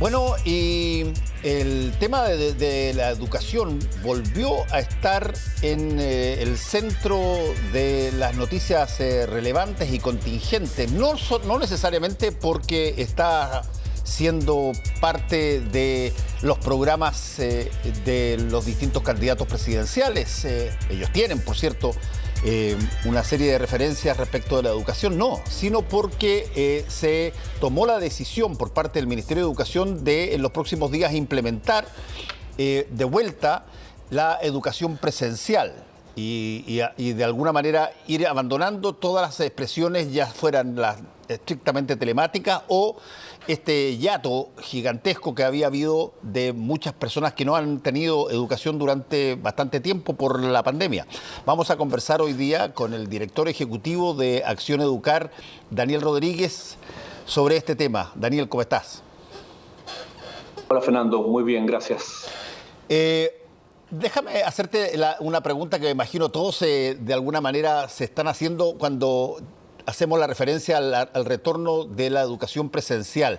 Bueno, y el tema de la educación volvió a estar en el centro de las noticias relevantes y contingentes, no necesariamente porque está siendo parte de los programas de los distintos candidatos presidenciales. Ellos tienen, por cierto, una serie de referencias respecto de la educación, no, sino porque se tomó la decisión por parte del Ministerio de Educación de en los próximos días implementar de vuelta la educación presencial y de alguna manera ir abandonando todas las expresiones, ya fueran las estrictamente telemáticas o este hiato gigantesco que había habido de muchas personas que no han tenido educación durante bastante tiempo por la pandemia. Vamos a conversar hoy día con el director ejecutivo de Acción Educar, Daniel Rodríguez, sobre este tema. Daniel, ¿cómo estás? Hola Fernando, muy bien, gracias. Déjame hacerte una pregunta que me imagino todos de alguna manera se están haciendo cuando hacemos la referencia al retorno de la educación presencial.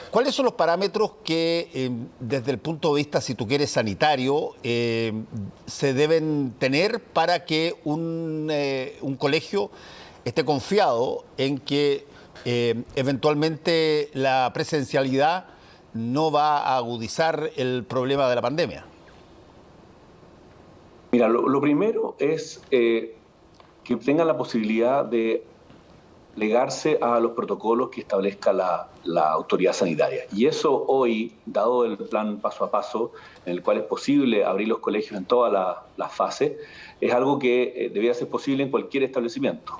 ¿Cuáles son los parámetros que desde el punto de vista, si tú quieres, sanitario, se deben tener para que un colegio esté confiado en que eventualmente la presencialidad no va a agudizar el problema de la pandemia? Mira, lo primero es que tengan la posibilidad de plegarse a los protocolos que establezca la autoridad sanitaria. Y eso hoy, dado el plan paso a paso, en el cual es posible abrir los colegios en todas las fases, es algo que debería ser posible en cualquier establecimiento.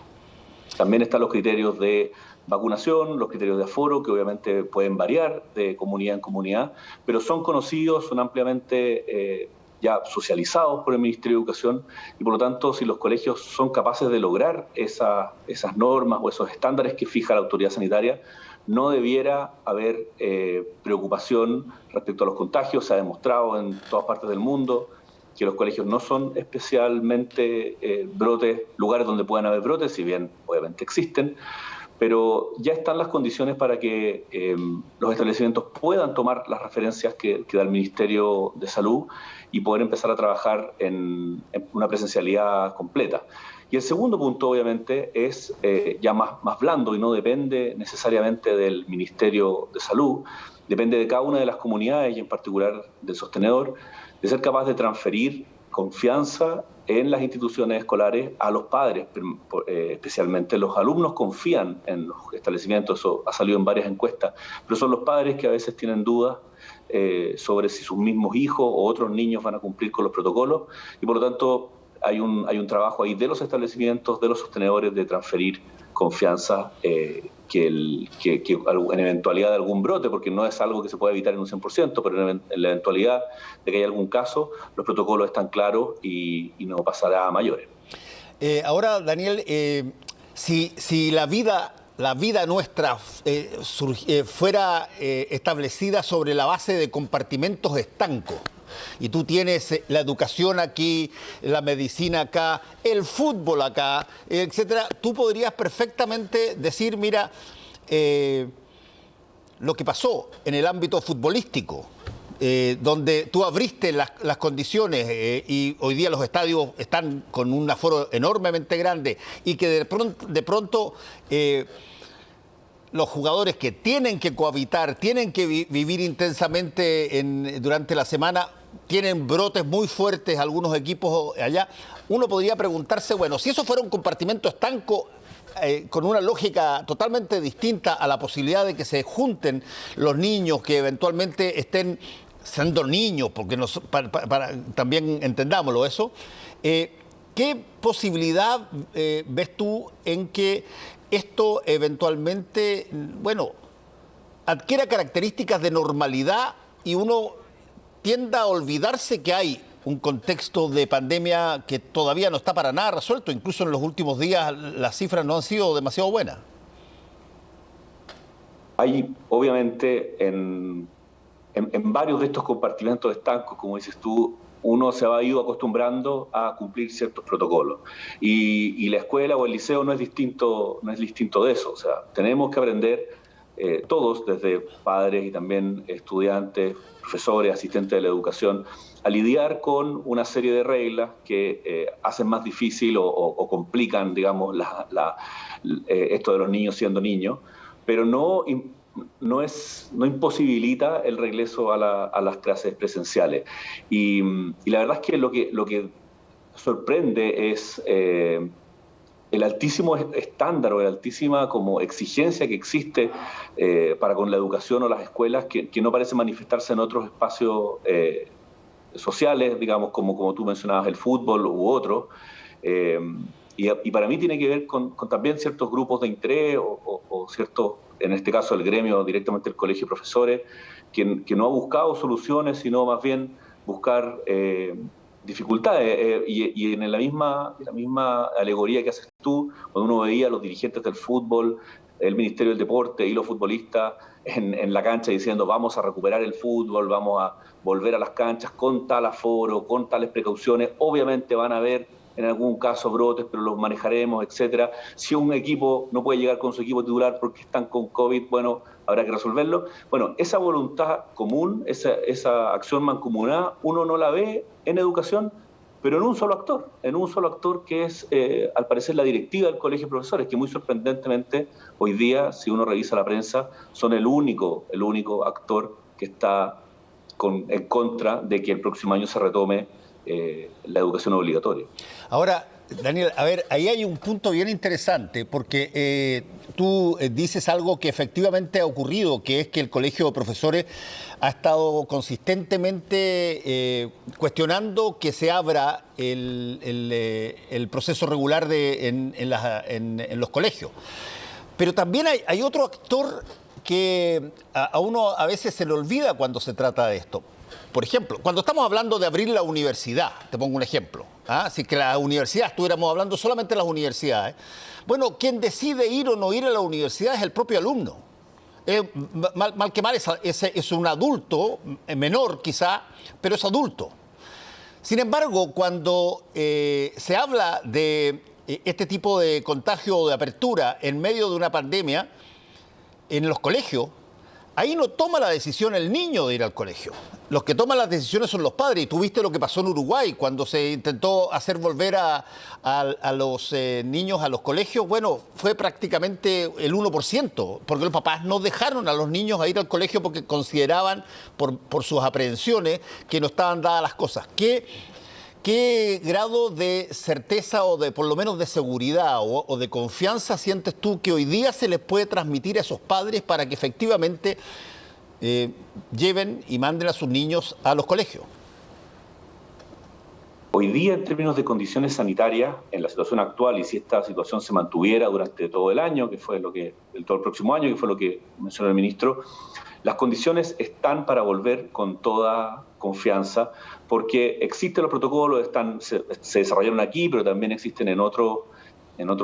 También están los criterios de vacunación, los criterios de aforo, que obviamente pueden variar de comunidad en comunidad, pero son conocidos, son ampliamente ya socializados por el Ministerio de Educación y por lo tanto si los colegios son capaces de lograr esas normas o esos estándares que fija la autoridad sanitaria, no debiera haber preocupación respecto a los contagios. Se ha demostrado en todas partes del mundo que los colegios no son especialmente lugares donde puedan haber brotes, si bien obviamente existen, pero ya están las condiciones para que los establecimientos puedan tomar las referencias que da el Ministerio de Salud y poder empezar a trabajar en una presencialidad completa. Y el segundo punto, obviamente, es ya más blando y no depende necesariamente del Ministerio de Salud, depende de cada una de las comunidades y en particular del sostenedor, de ser capaz de transferir confianza en las instituciones escolares a los padres, especialmente los alumnos confían en los establecimientos, eso ha salido en varias encuestas, pero son los padres que a veces tienen dudas sobre si sus mismos hijos o otros niños van a cumplir con los protocolos y por lo tanto hay un trabajo ahí de los establecimientos, de los sostenedores de transferir confianza que en eventualidad de algún brote, porque no es algo que se pueda evitar en un 100%, pero en la eventualidad de que haya algún caso, los protocolos están claros y no pasará a mayores. Ahora, Daniel, si la vida nuestra fuera establecida sobre la base de compartimentos estancos, y tú tienes la educación aquí, la medicina acá, el fútbol acá, etcétera, tú podrías perfectamente decir, mira, lo que pasó en el ámbito futbolístico, donde tú abriste las condiciones y hoy día los estadios están con un aforo enormemente grande y que de pronto los jugadores que tienen que cohabitar, tienen que vivir intensamente durante la semana, tienen brotes muy fuertes algunos equipos allá. Uno podría preguntarse, bueno, si eso fuera un compartimento estanco con una lógica totalmente distinta a la posibilidad de que se junten los niños que eventualmente estén siendo niños, porque también entendámoslo eso, ¿qué posibilidad ves tú en que esto eventualmente, bueno, adquiera características de normalidad y uno tienda a olvidarse que hay un contexto de pandemia que todavía no está para nada resuelto? Incluso en los últimos días las cifras no han sido demasiado buenas. Hay, obviamente, en varios de estos compartimentos estancos, como dices tú, uno se ha ido acostumbrando a cumplir ciertos protocolos. Y la escuela o el liceo no es distinto de eso. O sea, tenemos que aprender todos, desde padres y también estudiantes, profesores, asistentes de la educación, a lidiar con una serie de reglas que hacen más difícil o complican, digamos, esto de los niños siendo niños, pero no imposibilita el regreso a las clases presenciales. Y la verdad es que lo que sorprende es el altísimo estándar o la altísima como exigencia que existe para con la educación o las escuelas que no parece manifestarse en otros espacios sociales, digamos, como tú mencionabas, el fútbol u otros. Y para mí tiene que ver con también ciertos grupos de interés o ciertos, en este caso el gremio directamente el colegio de profesores, que no ha buscado soluciones, sino más bien buscar dificultades. Y en la misma alegoría que haces tú, cuando uno veía a los dirigentes del fútbol, el Ministerio del Deporte y los futbolistas en la cancha diciendo vamos a recuperar el fútbol, vamos a volver a las canchas con tal aforo, con tales precauciones, obviamente van a haber en algún caso brotes, pero los manejaremos, etcétera. Si un equipo no puede llegar con su equipo titular porque están con COVID, bueno, habrá que resolverlo. Bueno, esa voluntad común, esa acción mancomunada, uno no la ve en educación, pero en un solo actor que es, al parecer, la directiva del Colegio de Profesores, que muy sorprendentemente, hoy día, si uno revisa la prensa, son el único actor que está en contra de que el próximo año se retome la educación obligatoria. Ahora, Daniel, a ver, ahí hay un punto bien interesante, porque tú dices algo que efectivamente ha ocurrido, que es que el Colegio de Profesores ha estado consistentemente cuestionando que se abra el proceso regular en los colegios. Pero también hay otro actor que a uno a veces se le olvida cuando se trata de esto. Por ejemplo, cuando estamos hablando de abrir la universidad, te pongo un ejemplo, si que la universidad, estuviéramos hablando solamente de las universidades, bueno, quien decide ir o no ir a la universidad es el propio alumno. Mal que mal es un adulto, menor quizá, pero es adulto. Sin embargo, cuando se habla de este tipo de contagio o de apertura en medio de una pandemia en los colegios, ahí no toma la decisión el niño de ir al colegio. Los que toman las decisiones son los padres. Y tú viste lo que pasó en Uruguay cuando se intentó hacer volver a los niños a los colegios. Bueno, fue prácticamente el 1%, porque los papás no dejaron a los niños a ir al colegio porque consideraban, por sus aprehensiones, que no estaban dadas las cosas. ¿Qué grado de certeza o de por lo menos de seguridad o de confianza sientes tú que hoy día se les puede transmitir a esos padres para que efectivamente lleven y manden a sus niños a los colegios? Hoy día, en términos de condiciones sanitarias, en la situación actual, y si esta situación se mantuviera durante todo el año, todo el próximo año, que fue lo que mencionó el ministro, las condiciones están para volver con toda confianza, porque existen los protocolos, se desarrollaron aquí, pero también existen en otros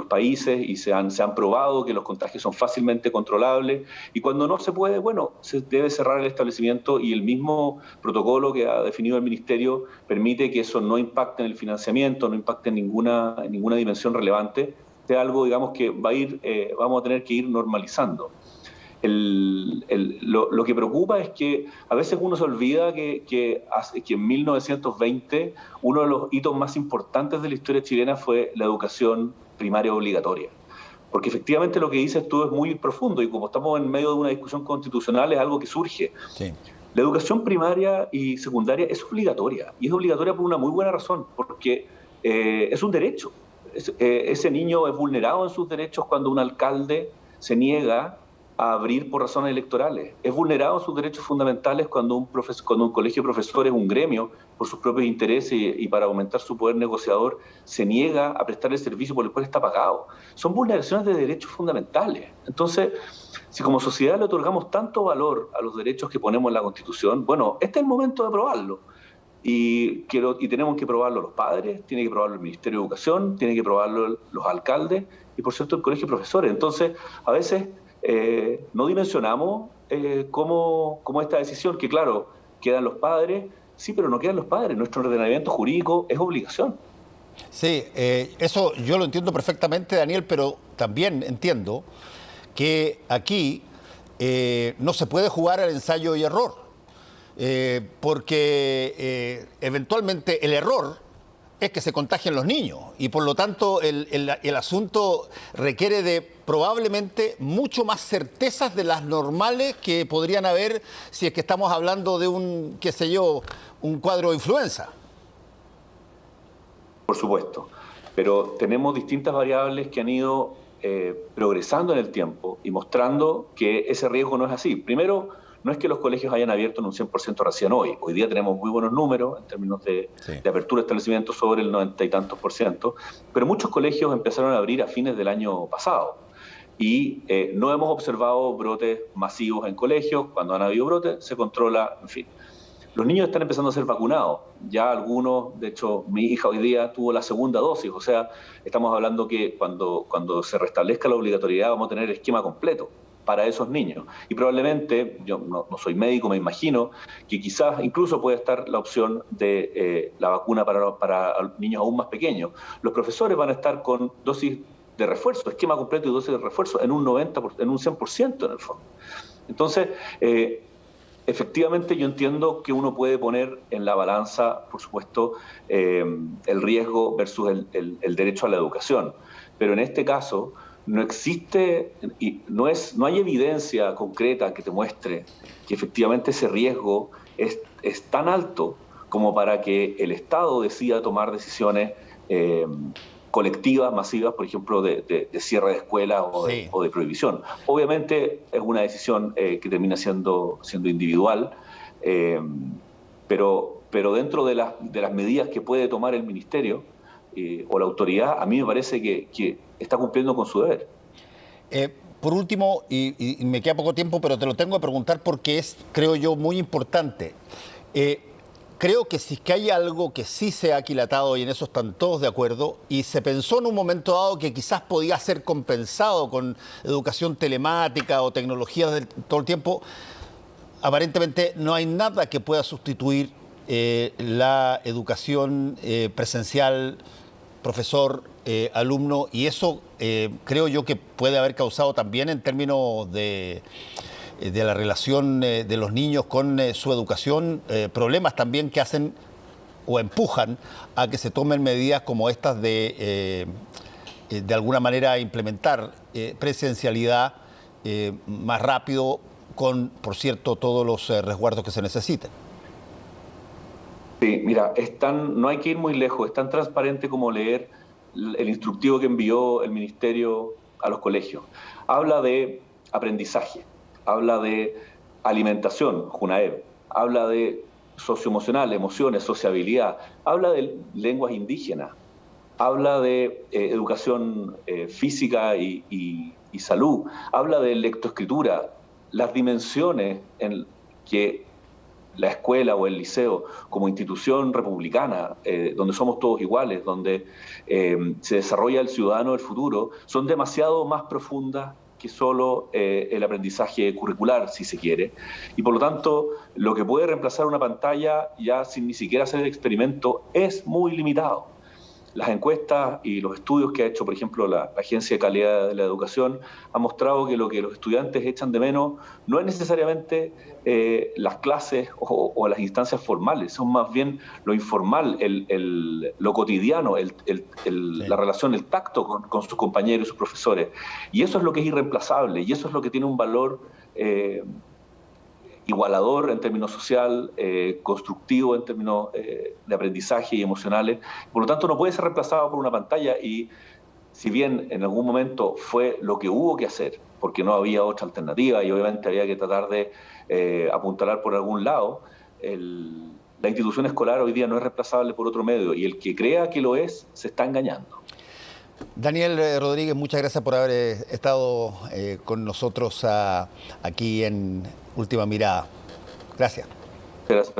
países y se han probado que los contagios son fácilmente controlables, y cuando no se puede, bueno, se debe cerrar el establecimiento, y el mismo protocolo que ha definido el Ministerio permite que eso no impacte en el financiamiento, no impacte en ninguna dimensión relevante, de algo, digamos, que vamos a tener que ir normalizando. Lo que preocupa es que a veces uno se olvida que en 1920 uno de los hitos más importantes de la historia chilena fue la educación primaria obligatoria. Porque efectivamente lo que dices tú es muy profundo, y como estamos en medio de una discusión constitucional es algo que surge. Sí. La educación primaria y secundaria es obligatoria, y es obligatoria por una muy buena razón, porque es un derecho. Ese niño es vulnerado en sus derechos cuando un alcalde se niega a abrir por razones electorales. Es vulnerado en sus derechos fundamentales cuando un colegio de profesores, un gremio, por sus propios intereses y para aumentar su poder negociador, se niega a prestar el servicio por el cual está pagado. Son vulneraciones de derechos fundamentales. Entonces, si como sociedad le otorgamos tanto valor a los derechos que ponemos en la Constitución, bueno, este es el momento de aprobarlo. Y tenemos que probarlo los padres, tiene que probarlo el Ministerio de Educación, tiene que probarlo los alcaldes y, por cierto, el colegio de profesores. Entonces, a veces no dimensionamos cómo esta decisión, que claro, quedan los padres, sí, pero no quedan los padres. Nuestro ordenamiento jurídico es obligación. Sí, eso yo lo entiendo perfectamente, Daniel, pero también entiendo que aquí no se puede jugar al ensayo y error, porque eventualmente el error es que se contagien los niños y por lo tanto el asunto requiere de probablemente mucho más certezas de las normales que podrían haber si es que estamos hablando de un, qué sé yo, un cuadro de influenza. Por supuesto, pero tenemos distintas variables que han ido progresando en el tiempo y mostrando que ese riesgo no es así. Primero, no es que los colegios hayan abierto en un 100% recién hoy. Hoy día tenemos muy buenos números en términos de apertura de establecimientos sobre el 90 y tantos %, pero muchos colegios empezaron a abrir a fines del año pasado. Y no hemos observado brotes masivos en colegios. Cuando han habido brotes, se controla, en fin. Los niños están empezando a ser vacunados. Ya algunos, de hecho, mi hija hoy día tuvo la segunda dosis. O sea, estamos hablando que cuando se restablezca la obligatoriedad vamos a tener el esquema completo para esos niños. Y probablemente, yo no soy médico, me imagino, que quizás incluso puede estar la opción de la vacuna para niños aún más pequeños. Los profesores van a estar con dosis de refuerzo, esquema completo y dosis de refuerzo en un 90%, en un 100% en el fondo. Entonces, efectivamente yo entiendo que uno puede poner en la balanza, por supuesto, el riesgo versus el derecho a la educación. Pero en este caso no existe y no hay evidencia concreta que te muestre que efectivamente ese riesgo es tan alto como para que el Estado decida tomar decisiones colectivas, masivas, por ejemplo, de cierre de escuelas o de prohibición. Obviamente es una decisión que termina siendo individual, pero dentro de las medidas que puede tomar el Ministerio o la autoridad, a mí me parece que está cumpliendo con su deber. Por último, y me queda poco tiempo, pero te lo tengo que preguntar porque es, creo yo, muy importante. Creo que si es que hay algo que sí se ha aquilatado, y en eso están todos de acuerdo, y se pensó en un momento dado que quizás podía ser compensado con educación telemática o tecnologías todo el tiempo, aparentemente no hay nada que pueda sustituir la educación presencial, profesor, alumno, y eso creo yo que puede haber causado también en términos de la relación de los niños con su educación, problemas también que hacen o empujan a que se tomen medidas como estas de alguna manera implementar presencialidad más rápido con, por cierto, todos los resguardos que se necesiten. Sí, mira, no hay que ir muy lejos, es tan transparente como leer el instructivo que envió el Ministerio a los colegios. Habla de aprendizaje, habla de alimentación, JUNAEB, habla de socioemocional, emociones, sociabilidad, habla de lenguas indígenas, habla de educación física y salud, habla de lectoescritura, las dimensiones en que la escuela o el liceo como institución republicana, donde somos todos iguales, donde se desarrolla el ciudadano del futuro, son demasiado más profundas que solo el aprendizaje curricular, si se quiere. Y por lo tanto, lo que puede reemplazar una pantalla, ya sin ni siquiera hacer el experimento, es muy limitado. Las encuestas y los estudios que ha hecho, por ejemplo, la Agencia de Calidad de la Educación han mostrado que lo que los estudiantes echan de menos no es necesariamente las clases o las instancias formales, son más bien lo informal, lo cotidiano, la relación, el tacto con sus compañeros y sus profesores. Y eso es lo que es irreemplazable y eso es lo que tiene un valor igualador en términos social, constructivo en términos de aprendizaje y emocionales. Por lo tanto, no puede ser reemplazado por una pantalla y si bien en algún momento fue lo que hubo que hacer, porque no había otra alternativa y obviamente había que tratar de apuntalar por algún lado, la institución escolar hoy día no es reemplazable por otro medio y el que crea que lo es, se está engañando. Daniel Rodríguez, muchas gracias por haber estado con nosotros aquí en Última Mirada. Gracias. Gracias.